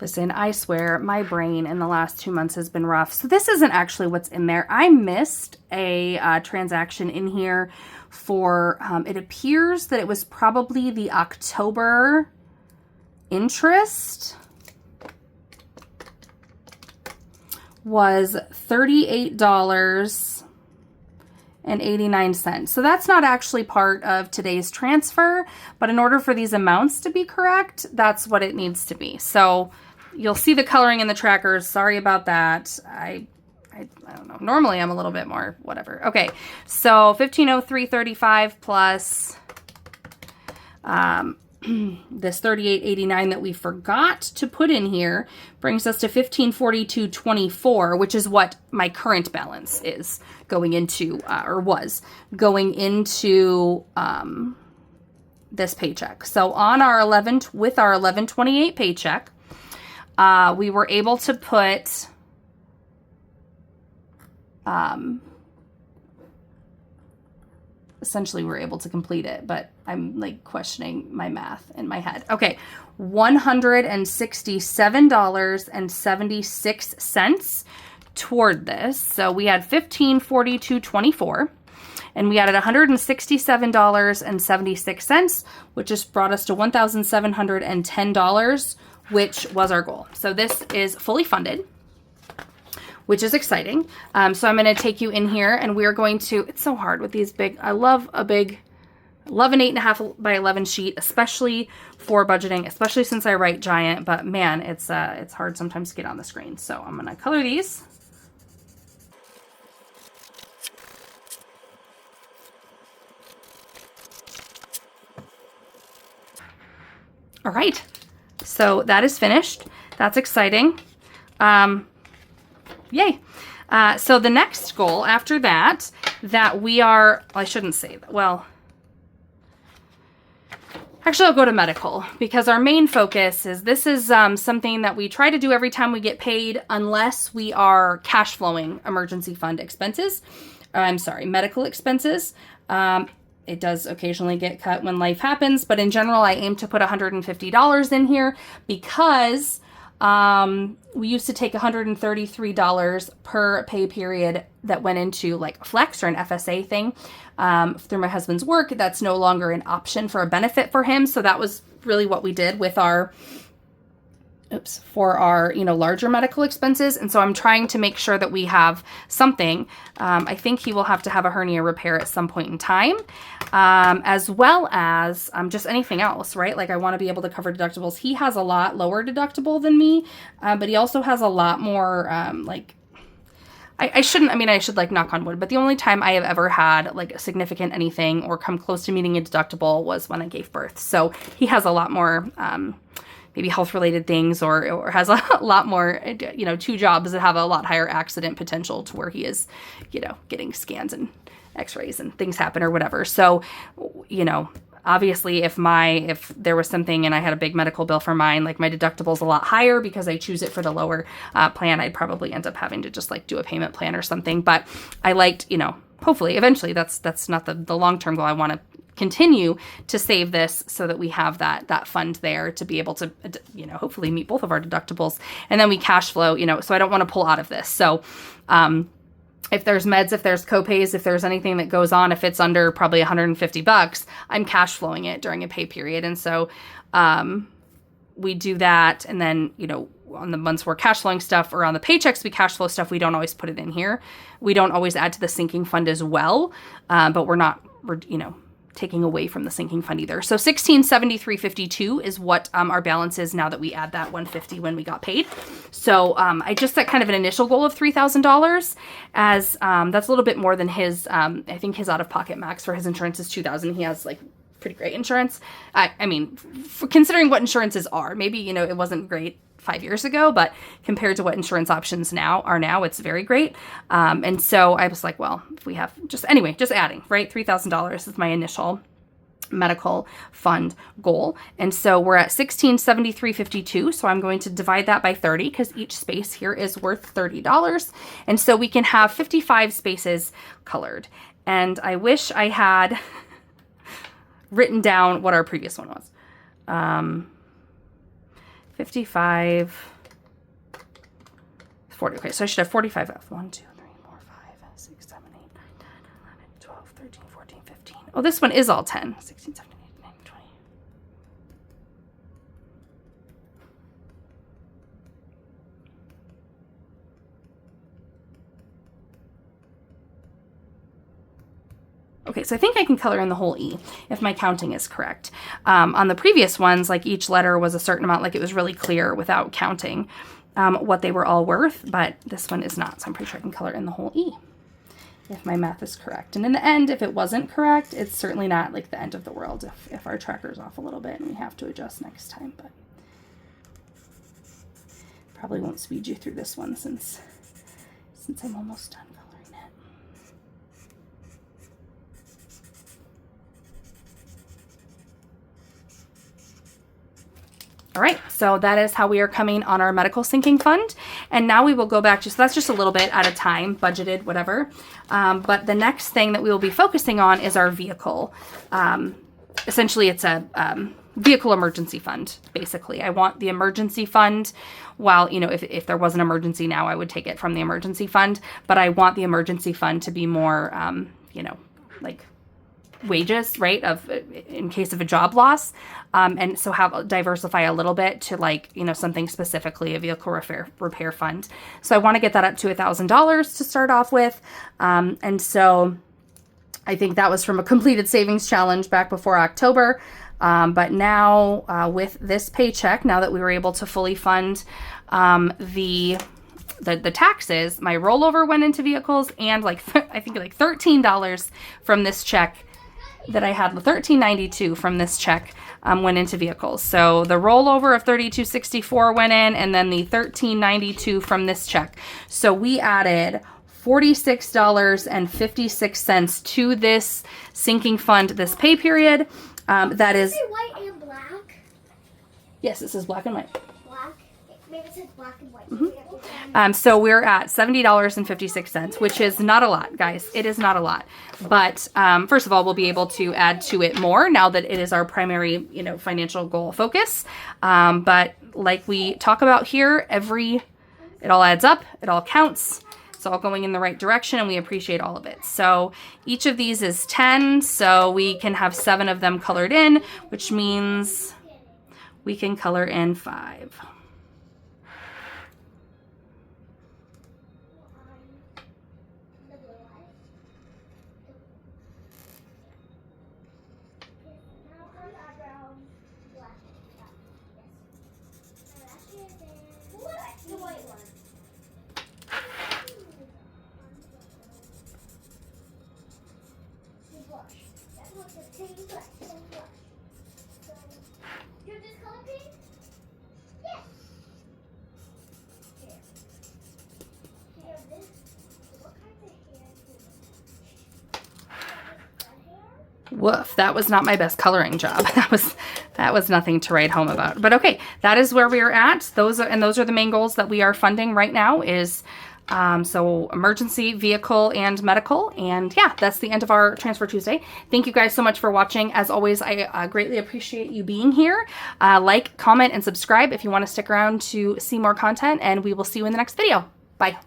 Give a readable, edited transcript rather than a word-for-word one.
Listen, I swear my brain in the last 2 months has been rough. So this isn't actually what's in there. I missed a transaction in here for, it appears that it was probably the October interest was $38.89. So that's not actually part of today's transfer, but in order for these amounts to be correct, that's what it needs to be. So you'll see the coloring in the trackers. Sorry about that. I don't know. Normally I'm a little bit more whatever. Okay. So 1503.35 plus this 38.89 that we forgot to put in here brings us to 1542.24, which is what my current balance is going into, or was going into this paycheck. So on our with our 11/28 paycheck, we were able to put essentially we're able to complete it, but I'm like questioning my math in my head. Okay, $167.76 toward this. So we had $1542.24, and we added $167.76, which just brought us to $1,710, which was our goal. So this is fully funded, which is exciting. So I'm going to take you in here, and we're going to, it's so hard with these big, I love an 8.5 by 11 sheet, especially for budgeting, especially since I write giant, but man, it's hard sometimes to get on the screen. So I'm going to color these. All right. So that is finished. That's exciting. Yay. So the next goal after that we are, I shouldn't say that. Well, actually I'll go to medical, because our main focus is, this is something that we try to do every time we get paid, unless we are cash flowing emergency fund expenses. Medical expenses. It does occasionally get cut when life happens, but in general, I aim to put $150 in here, because we used to take $133 per pay period that went into like Flex or an FSA thing through my husband's work. That's no longer an option for a benefit for him. So that was really what we did with our, for our, larger medical expenses. And so I'm trying to make sure that we have something. I think he will have to have a hernia repair at some point in time, as well as just anything else, right? Like I want to be able to cover deductibles. He has a lot lower deductible than me, but he also has a lot more, I should like knock on wood, but the only time I have ever had like a significant anything or come close to meeting a deductible was when I gave birth. So he has a lot more, maybe health-related things, or has a lot more, 2 jobs that have a lot higher accident potential to where he is, getting scans and x-rays and things happen or whatever. So, obviously if there was something and I had a big medical bill for mine, like my deductible's a lot higher because I choose it for the lower plan, I'd probably end up having to just like do a payment plan or something. But I liked, hopefully eventually that's not the long-term goal. I want to continue to save this so that we have that fund there to be able to, hopefully meet both of our deductibles, and then we cash flow, so I don't want to pull out of this. So, if there's meds, if there's copays, if there's anything that goes on, if it's under probably $150, I'm cash flowing it during a pay period. And so, we do that. And then, on the months we're cash flowing stuff, or on the paychecks we cash flow stuff, we don't always put it in here. We don't always add to the sinking fund as well. But we're taking away from the sinking fund either. So $1,673.52 is what our balance is now that we add that $150 when we got paid. So I just set kind of an initial goal of $3,000, as that's a little bit more than his. I think his out-of-pocket max for his insurance is $2,000. He has like pretty great insurance. I mean, for considering what insurances are, maybe it wasn't great 5 years ago, but compared to what insurance options now, it's very great. And so I was like, well, if we have just adding, right? $3,000 is my initial medical fund goal. And so we're at $1,673.52. So I'm going to divide that by 30, because each space here is worth $30. And so we can have 55 spaces colored. And I wish I had written down what our previous one was. 55 40. Okay, so I should have 45 left. 1, 2, 3, 4, 5, 6, 7, 8, 9, 10, 11, 12, 13, 14, 15. Oh, this one is all 10. 16, 17, 18, 19, 20. Okay, so I think I can color in the whole E if my counting is correct. On the previous ones, like each letter was a certain amount, like it was really clear without counting what they were all worth, but this one is not, so I'm pretty sure I can color in the whole E if my math is correct. And in the end, if it wasn't correct, it's certainly not like the end of the world if our tracker's off a little bit and we have to adjust next time, but probably won't speed you through this one since I'm almost done coloring it. All right, so that is how we are coming on our medical sinking fund. And now we will go back to, so that's just a little bit at a time, budgeted, whatever. But the next thing that we will be focusing on is our vehicle. Essentially, it's a vehicle emergency fund, basically. I want the emergency fund, while, you know, if there was an emergency now, I would take it from the emergency fund. But I want the emergency fund to be more, you know, like wages, right, of in case of a job loss, and so diversify a little bit to, like, you know, something specifically a vehicle repair fund. So I want to get that up to $1,000 to start off with, and so I think that was from a completed savings challenge back before October, but now with this paycheck, now that we were able to fully fund the taxes, my rollover went into vehicles, and like I think like $13 from this check that I had, $13.92 from this check went into vehicles. So the rollover of $32.64 went in, and then the $13.92 from this check. So we added $46.56 to this sinking fund this pay period. That is white and black. Yes, it says black and white. Black. Maybe it says black and white. So we're at $70.56, which is not a lot, guys. It is not a lot. But first of all, we'll be able to add to it more now that it is our primary, you know, financial goal focus. But like we talk about here, it all adds up. It all counts. It's all going in the right direction, and we appreciate all of it. So each of these is 10, so we can have 7 of them colored in, which means we can color in 5. Woof, that was not my best coloring job. That was nothing to write home about. But okay, that is where we are at. Those are the main goals that we are funding right now is so emergency, vehicle, and medical. And yeah, that's the end of our Transfer Tuesday. Thank you guys so much for watching. As always, I greatly appreciate you being here. Like, comment, and subscribe if you want to stick around to see more content, and we will see you in the next video. Bye.